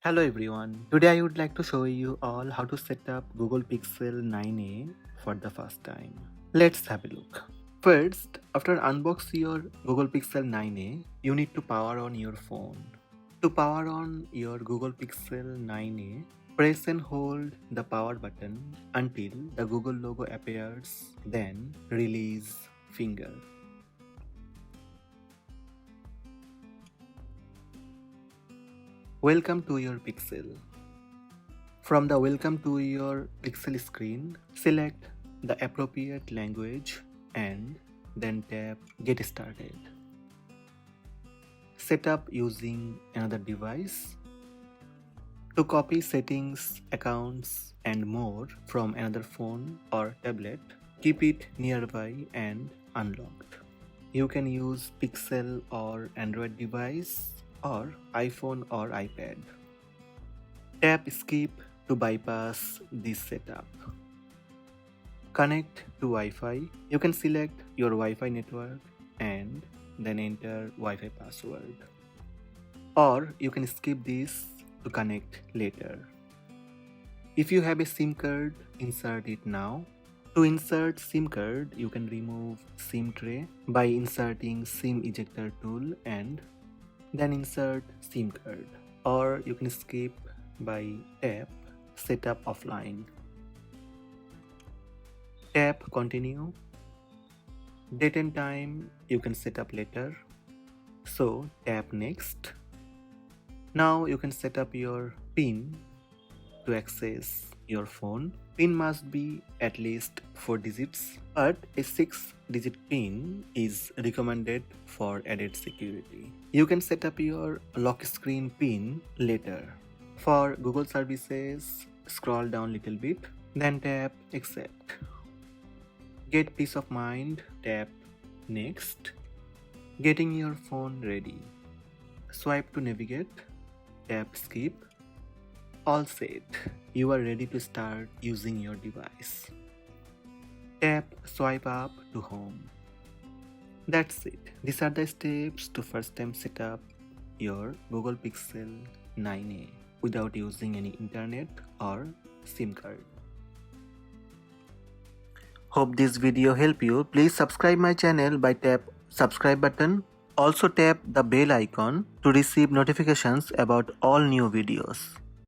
Hello everyone. Today I would like to show you all how to set up Google Pixel 9a for the first time. Let's have a look. First, after unbox your Google Pixel 9a, you need to power on your phone. To power on your Google Pixel 9a, press and hold the power button until the Google logo appears, then release finger. Welcome to your Pixel. From the Welcome to your Pixel screen, select the appropriate language and then tap Get Started. Set up using another device. To copy settings, accounts and more from another phone or tablet, keep it nearby and unlocked. You can use Pixel or Android device or iPhone or iPad. Tap Skip to bypass this setup. Connect to Wi-Fi. You can select your Wi-Fi network and then enter Wi-Fi password. Or you can skip this to connect later. If you have a SIM card, insert it now. To insert SIM card, you can remove SIM tray by inserting SIM ejector tool and then insert SIM card. Or you can skip by tap Setup offline. Tap Continue. Date and time you can set up later. So tap Next. Now you can set up your PIN to access your phone. PIN must be at least 4 digits, but a 6-digit PIN is recommended for added security. You can set up your lock screen PIN later. For Google services, scroll down little bit, then tap Accept. Get peace of mind, tap Next. Getting your phone ready. Swipe to navigate, tap Skip. All set. You are ready to start using your device. Tap Swipe up to home. That's it. These are the steps to first time set up your Google Pixel 9a without using any internet or SIM card. Hope this video helped you. Please subscribe my channel by tap subscribe button. Also tap the bell icon to receive notifications about all new videos.